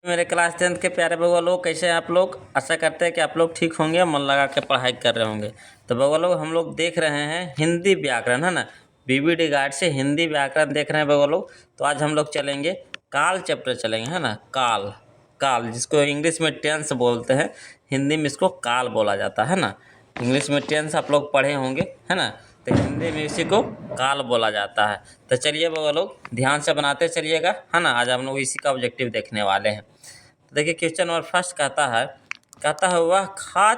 मेरे class 10th के प्यारे बउआ लोग, कैसे हैं आप लोग। आशा करते हैं कि आप लोग ठीक होंगे, मन लगा के पढ़ाई कर रहे होंगे। तो बउआ लोग, हम लोग देख रहे हैं हिंदी व्याकरण, है ना। बीबीडी गाइड से हिंदी व्याकरण देख रहे हैं बउआ लोग। तो आज हम लोग चलेंगे काल चैप्टर चलेंगे, है ना। काल काल जिसको इंग्लिश में टेंस बोलते हैं, हिंदी में इसको काल बोला जाता है ना। इंग्लिश में टेंस आप लोग पढ़े होंगे, है ना। तो हिंदी में इसी को काल बोला जाता है। तो चलिए बउआ लोग, ध्यान से बनाते चलिएगा, है ना। आज हम लोग इसी का ऑब्जेक्टिव देखने वाले हैं। तो देखिए क्वेश्चन नंबर फर्स्ट कहता है वह खा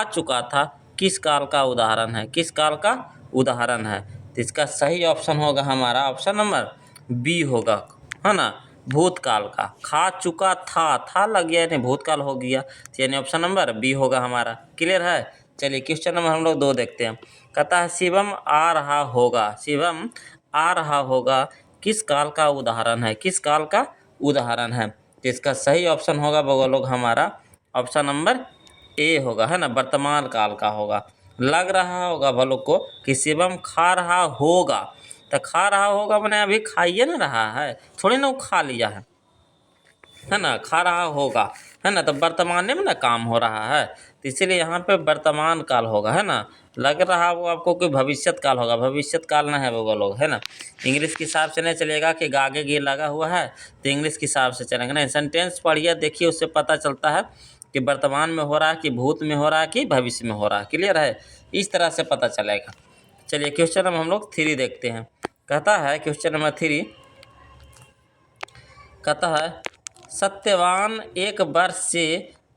चुका था किस काल का उदाहरण है। किस काल का उदाहरण है। तो इसका सही ऑप्शन होगा हमारा ऑप्शन नंबर बी होगा, है ना। भूतकाल का। खा चुका था लग गया, यानी भूतकाल हो गया, यानी ऑप्शन नंबर बी होगा हमारा। क्लियर है। चलिए क्वेश्चन नंबर हम लोग 2 देखते हैं। कहता है शिवम आ रहा होगा किस काल का उदाहरण है। किस काल का उदाहरण है। तो इसका सही ऑप्शन होगा बउआ लोग हमारा ऑप्शन नंबर ए होगा, है ना। वर्तमान काल का होगा। लग रहा होगा भलो को कि शिवम खा रहा होगा। तो खा रहा होगा मैंने अभी खाइए ना रहा है, थोड़ी ना वो खा लिया है ना। खा रहा होगा, है ना। तो वर्तमान में ना काम हो रहा है, तो इसीलिए यहाँ पे वर्तमान काल होगा, है ना। लग रहा वो आपको कि भविष्यत काल होगा, भविष्यत काल ना है वो लोग, है ना। इंग्लिश के हिसाब से नहीं चलेगा कि आगे गे लगा हुआ है, तो इंग्लिश के हिसाब से चलेगा ना। सेंटेंस पढ़िए, देखिए, उससे पता चलता है कि वर्तमान में हो रहा है, कि भूत में हो रहा है, कि भविष्य में हो रहा है। क्लियर है। इस तरह से पता चलेगा। चलिए क्वेश्चन नंबर हम लोग 3 देखते हैं। कहता है क्वेश्चन नंबर 3 कहता है सत्यवान 1 वर्ष से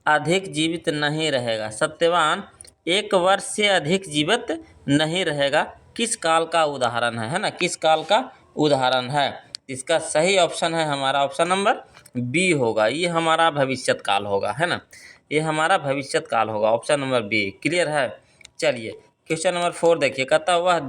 अधिक जीवित नहीं रहेगा। सत्यवान 1 वर्ष से अधिक जीवित नहीं रहेगा किस काल का उदाहरण है ना। किस काल का उदाहरण है। इसका सही ऑप्शन है हमारा ऑप्शन नंबर बी होगा। ये हमारा भविष्यत काल होगा, है ना। ये हमारा भविष्यत काल होगा, ऑप्शन नंबर बी। क्लियर है। चलिए क्वेश्चन नंबर 4 देखिए। कहता वह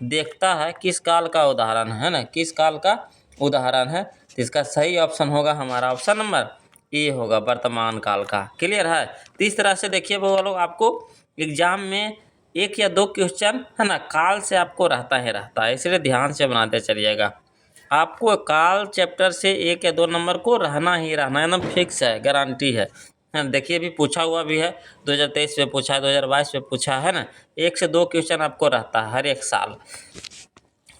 देखता है किस काल का उदाहरण है ना। किस काल का उदाहरण है। तो इसका सही ऑप्शन होगा हमारा ऑप्शन नंबर ए होगा, वर्तमान काल का। क्लियर है। तो इस तरह से देखिए वो लोग, आपको एग्जाम में 1 या 2 क्वेश्चन, है ना, काल से आपको रहता है, इसलिए ध्यान से बनाते चलिएगा। आपको काल चैप्टर से 1 या 2 नंबर को रहना ही रहना, एकदम फिक्स है, गारंटी है। देखिए अभी पूछा हुआ भी है, 2023 में पूछा है, 2022 में पूछा है ना। 1 से 2 क्वेश्चन आपको रहता है हर एक साल।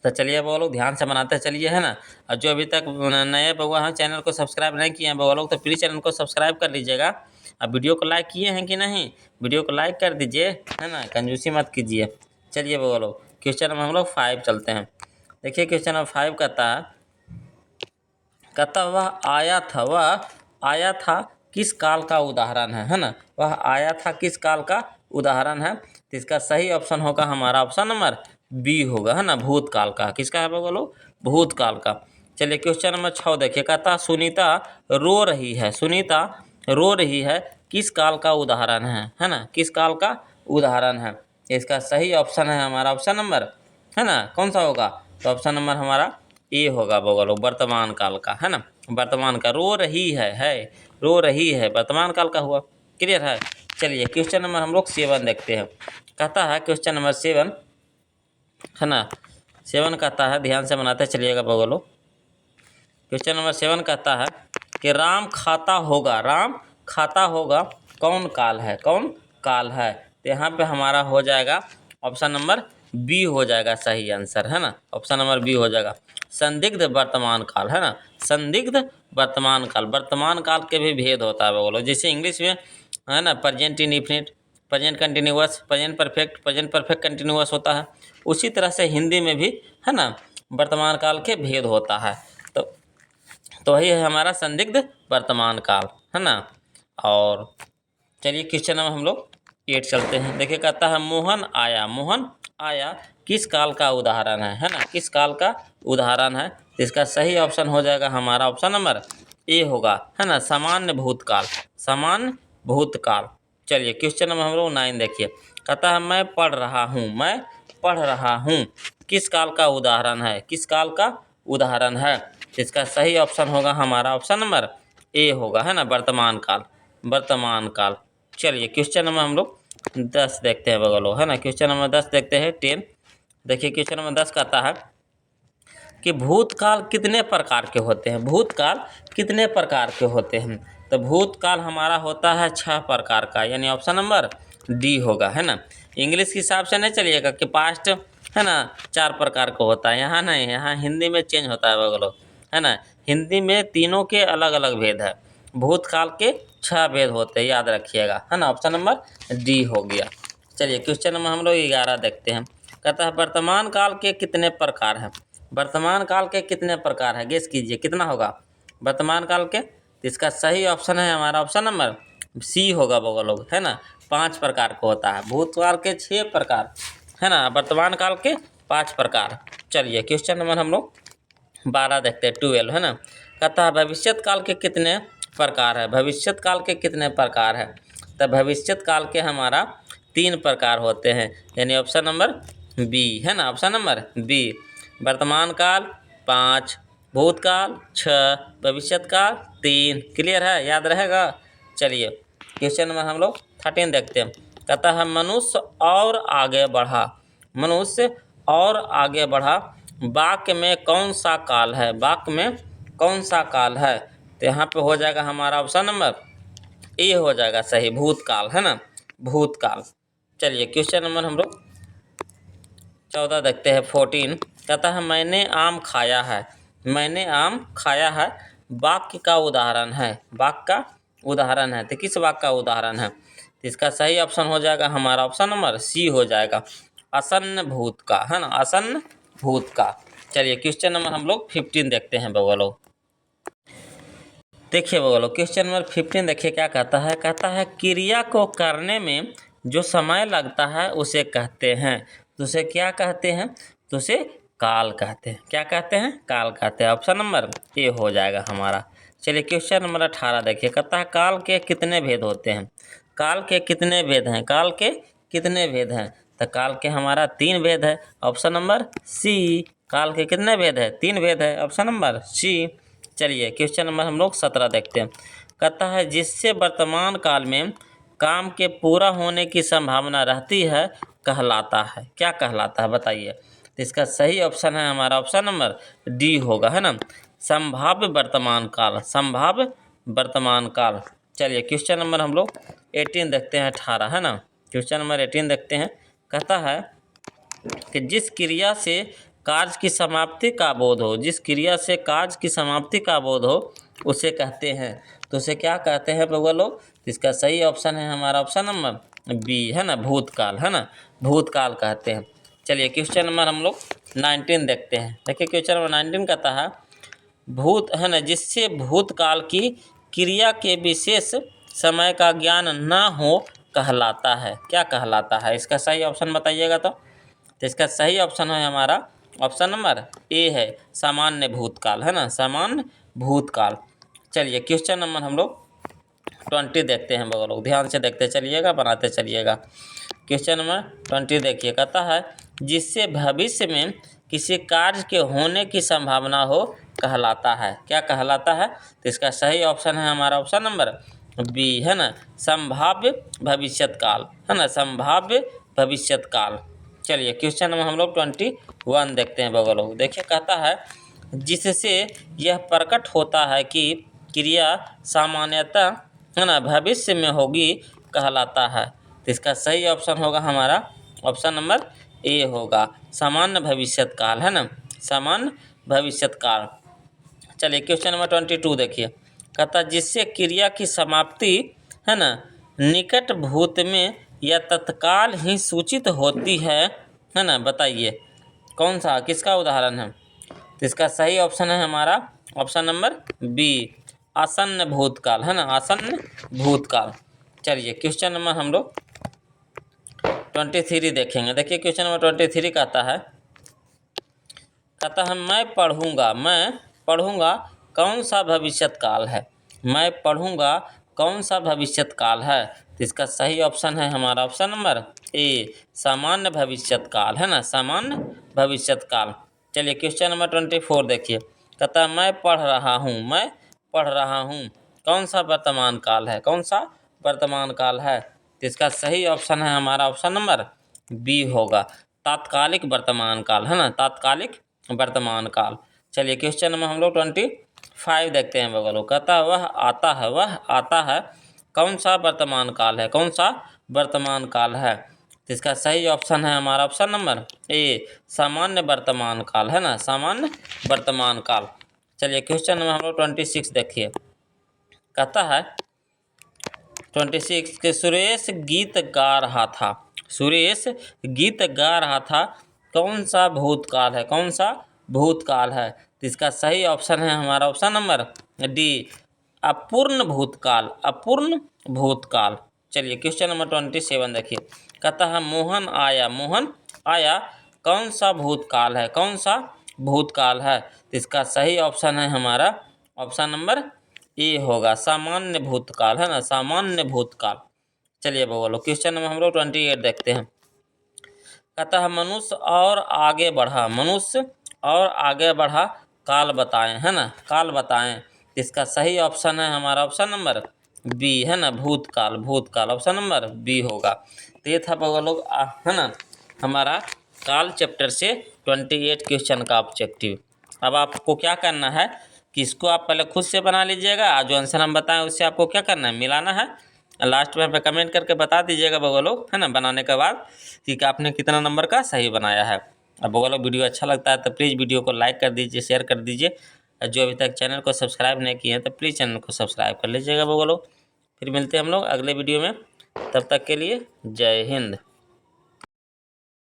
तो चलिए वो लोग ध्यान से बनाते चलिए, है ना। और जो अभी तक नए बउआ हैं, चैनल को सब्सक्राइब नहीं किए हैं बउआ लोग, तो प्लीज़ चैनल को सब्सक्राइब कर लीजिएगा। अब वीडियो को लाइक किए हैं कि नहीं, वीडियो को लाइक कर दीजिए, है ना, कंजूसी मत कीजिए। चलिए बउआ लोग क्वेश्चन नंबर हम लोग 5 चलते हैं। देखिए क्वेश्चन नंबर 5 कहता वह आया था किस काल का उदाहरण है ना। वह आया था किस काल का उदाहरण है। तो इसका सही ऑप्शन होगा हमारा ऑप्शन नंबर बी होगा, है ना, भूतकाल का। किसका है बोलो, भूतकाल का। चलिए क्वेश्चन नंबर 6 देखिए। कहता सुनीता रो रही है किस काल का उदाहरण है ना। किस काल का उदाहरण है। इसका सही ऑप्शन है हमारा ऑप्शन नंबर, है ना, कौन सा होगा। तो ऑप्शन नंबर हमारा ए होगा बगल, वर्तमान काल का, है ना। वर्तमान का। रो रही है वर्तमान काल का हुआ। क्लियर है। चलिए क्वेश्चन नंबर हम लोग 7 देखते हैं। कहता है क्वेश्चन नंबर 7, है ना। 7 कहता है, ध्यान से बनाते चलिएगा बगलो। क्वेश्चन नंबर 7 कहता है कि राम खाता होगा कौन काल है। तो यहाँ पे हमारा हो जाएगा ऑप्शन नंबर बी हो जाएगा सही आंसर, है ना। ऑप्शन नंबर बी हो जाएगा संदिग्ध वर्तमान काल, है ना। संदिग्ध वर्तमान काल के भी भेद होता है बोलो। जैसे इंग्लिश में, है ना, present indefinite, present continuous, present perfect continuous होता है। उसी तरह से हिंदी में भी, है ना, वर्तमान काल के भेद होता है। तो वही है हमारा संदिग्ध वर्तमान काल, है ना। और चलिए क्वेश्चन नंबर हम लोग 8 चलते हैं। देखिए कहता है मोहन आया किस काल का उदाहरण है ना। किस काल का उदाहरण है। इसका सही ऑप्शन हो जाएगा हमारा ऑप्शन नंबर ए होगा, है ना, सामान्य भूतकाल। चलिए क्वेश्चन नंबर हम लोग 9 देखिए। कहता है मैं पढ़ रहा हूँ किस काल का उदाहरण है। किस काल का उदाहरण है। इसका सही ऑप्शन होगा हमारा ऑप्शन नंबर ए होगा, है ना, वर्तमान काल। चलिए क्वेश्चन नंबर हम लोग 10 देखते हैं बगलो, है ना। क्वेश्चन नंबर 10 देखते हैं 10। देखिए क्वेश्चन नंबर 10 कहता है कि भूतकाल कितने प्रकार के होते हैं, भूतकाल कितने प्रकार के होते हैं। तो भूतकाल हमारा होता है 6 प्रकार का, यानी ऑप्शन नंबर डी होगा, है ना। इंग्लिश के हिसाब से नहीं चलिएगा कि पास्ट, है ना, 4 प्रकार का होता है, यहाँ नहीं, यहाँ हिंदी में चेंज होता है बगलो, है ना। हिंदी में तीनों के अलग अलग भेद है, भूतकाल के 6 भेद होते हैं, याद रखिएगा, है ना। ऑप्शन नंबर डी हो गया। चलिए क्वेश्चन नंबर हम लोग 11 देखते हैं। कहता है वर्तमान काल के कितने प्रकार हैं। वर्तमान काल के कितने प्रकार है, गेस कीजिए कितना होगा वर्तमान काल के। इसका सही ऑप्शन है हमारा ऑप्शन नंबर सी होगा बगल लोग, है ना। 5 प्रकार का होता है, भूतकाल के 6 प्रकार, है ना, वर्तमान काल के 5 प्रकार। चलिए क्वेश्चन नंबर हम लोग 12 देखते हैं, 12, है ना। कहता है भविष्यत काल के कितने प्रकार है, भविष्यत काल के कितने प्रकार है। तो भविष्यत काल के हमारा 3 प्रकार होते हैं, यानी ऑप्शन नंबर बी, है ना, ऑप्शन नंबर बी। वर्तमान काल 5, भूतकाल 6, भविष्यत काल 3। क्लियर है, याद रहेगा। चलिए क्वेश्चन नंबर हम लोग 13 देखते हैं। कहता है मनुष्य और आगे बढ़ा, मनुष्य और आगे बढ़ा, वाक्य में कौन सा काल है, वाक्य में कौन सा काल है। तो यहाँ पे हो जाएगा हमारा ऑप्शन नंबर ए हो जाएगा सही, भूतकाल, है ना, भूतकाल। चलिए क्वेश्चन नंबर हम लोग 14 देखते हैं, 14। कहता है मैंने आम खाया है, मैंने आम खाया है, वाक्य का उदाहरण है, वाक्य का उदाहरण है। तो किस वाक्य का उदाहरण है। तो इसका सही ऑप्शन हो जाएगा हमारा ऑप्शन नंबर सी हो जाएगा, आसन्न भूत का, है ना, आसन्न भूत का। चलिए क्वेश्चन नंबर हम लोग 15 देखते हैं बगलो। देखिए बगलो क्वेश्चन नंबर 15 देखिए क्या कहता है। कहता है क्रिया को करने में जो समय लगता है उसे कहते हैं, तो उसे क्या कहते हैं, तो उसे काल कहते हैं। क्या कहते हैं, काल कहते हैं। ऑप्शन नंबर ए हो जाएगा हमारा। चलिए क्वेश्चन नंबर 18 देखिए। कहता है काल के कितने भेद होते हैं, काल के कितने भेद हैं, काल के कितने भेद हैं। तो काल के हमारा 3 भेद है, ऑप्शन नंबर सी। काल के कितने भेद है, 3 भेद है, ऑप्शन नंबर सी। चलिए क्वेश्चन नंबर हम लोग 17 देखते हैं। कहता है जिससे वर्तमान काल में काम के पूरा होने की संभावना रहती है कहलाता है। क्या कहलाता है बताइए। तो इसका सही ऑप्शन है हमारा ऑप्शन नंबर डी होगा, है ना, संभाव्य वर्तमान काल, संभाव्य वर्तमान काल। चलिए क्वेश्चन नंबर हम लोग 18 देखते हैं, 18, है ना। क्वेश्चन नंबर 18 देखते हैं। कहता है कि जिस क्रिया से कार्य की समाप्ति का बोध हो, जिस क्रिया से कार्य की समाप्ति का बोध हो उसे कहते हैं। तो उसे क्या कहते हैं बउआ लोग। इसका सही ऑप्शन है हमारा ऑप्शन नंबर बी, है ना, भूतकाल, है ना, भूतकाल कहते हैं। चलिए क्वेश्चन नंबर हम लोग 19 देखते हैं। देखिए क्वेश्चन नंबर 19 कहता है भूत, है ना, जिससे भूतकाल की क्रिया के विशेष समय का ज्ञान न हो कहलाता है। क्या कहलाता है, इसका सही ऑप्शन बताइएगा। तो इसका सही ऑप्शन है हमारा ऑप्शन नंबर ए है, सामान्य भूतकाल, है ना, सामान्य भूतकाल। चलिए क्वेश्चन नंबर हम लोग 20 देखते हैं बगल लोग, ध्यान से देखते चलिएगा, बनाते चलिएगा। क्वेश्चन नंबर 20 देखिए। कहता है जिससे भविष्य में किसी कार्य के होने की संभावना हो कहलाता है। क्या कहलाता है। तो इसका सही ऑप्शन है हमारा ऑप्शन नंबर बी, है ना, संभाव्य भविष्यत काल, है ना, संभाव्य भविष्यत काल। चलिए क्वेश्चन नंबर हम लोग 21 देखते हैं बगल लोग। देखिए कहता है जिससे यह प्रकट होता है कि क्रिया सामान्यतः, है ना, भविष्य में होगी कहलाता है। तो इसका सही ऑप्शन होगा हमारा ऑप्शन नंबर ए होगा, सामान्य भविष्यत काल, है ना, सामान्य भविष्यत काल। चलिए क्वेश्चन नंबर 22 देखिए। कहता जिससे क्रिया की समाप्ति, है ना, निकट भूत में या तत्काल ही सूचित होती है ना, बताइए कौन सा, किसका उदाहरण है। तो इसका सही ऑप्शन है हमारा ऑप्शन नंबर बी, आसन्न भूतकाल, है ना, आसन्न भूतकाल। चलिए क्वेश्चन नंबर हम लोग 23 देखेंगे। देखिए क्वेश्चन नंबर 23 कहता है मैं पढ़ूंगा कौन सा भविष्यत काल है, मैं पढ़ूंगा कौन सा भविष्यत काल है। तो इसका सही ऑप्शन है हमारा ऑप्शन नंबर ए, सामान्य भविष्यत काल, है ना, सामान्य भविष्यत काल। चलिए क्वेश्चन नंबर 24 देखिए। कहता है मैं पढ़ रहा हूँ कौन सा वर्तमान काल है, कौन सा वर्तमान काल है। तो इसका सही ऑप्शन है हमारा ऑप्शन नंबर बी होगा, तात्कालिक वर्तमान काल, है ना, तात्कालिक वर्तमान काल। चलिए क्वेश्चन नंबर हम लोग 25 देखते हैं बगल। कहता है वह आता है कौन सा वर्तमान काल है, कौन सा वर्तमान काल है। तो इसका सही ऑप्शन है हमारा ऑप्शन नंबर ए, सामान्य वर्तमान काल, है ना, सामान्य वर्तमान काल। चलिए क्वेश्चन नंबर हम लोग 26 देखिए। कहता है 26 के सुरेश गीत गा रहा था, सुरेश गीत गा रहा था, कौन सा भूतकाल है, कौन सा भूतकाल है। तो इसका सही ऑप्शन है हमारा ऑप्शन नंबर डी, अपूर्ण भूतकाल, अपूर्ण भूतकाल। चलिए क्वेश्चन नंबर 27 देखिए। कहता है मोहन आया कौन सा भूतकाल है, कौन सा भूतकाल है। तो इसका सही ऑप्शन है हमारा ऑप्शन नंबर ए होगा, सामान्य भूतकाल, है ना, सामान्य भूतकाल। चलिए बोलो क्वेश्चन नंबर हम लोग 28 देखते हैं। कहता है मनुष्य और आगे बढ़ा काल बताएं, है ना, काल बताएं। इसका सही ऑप्शन है हमारा ऑप्शन नंबर बी, है ना, भूतकाल, भूतकाल ऑप्शन नंबर बी होगा। तो ये था लोग, है ना, हमारा काल चैप्टर से 28 क्वेश्चन का ऑब्जेक्टिव। अब आपको क्या करना है कि इसको आप पहले खुद से बना लीजिएगा, जो आंसर हम बताएं उससे आपको क्या करना है, मिलाना है। लास्ट में कमेंट करके बता दीजिएगा लोग, है ना, बनाने के बाद कि आपने कितना नंबर का सही बनाया है। अब लोग वीडियो अच्छा लगता है तो प्लीज़ वीडियो को लाइक कर दीजिए, शेयर कर दीजिए। जो अभी तक चैनल को सब्सक्राइब नहीं किए हैं तो प्लीज़ चैनल को सब्सक्राइब कर लीजिएगा लोग। फिर मिलते हैं हम लोग अगले वीडियो में, तब तक के लिए जय हिंद।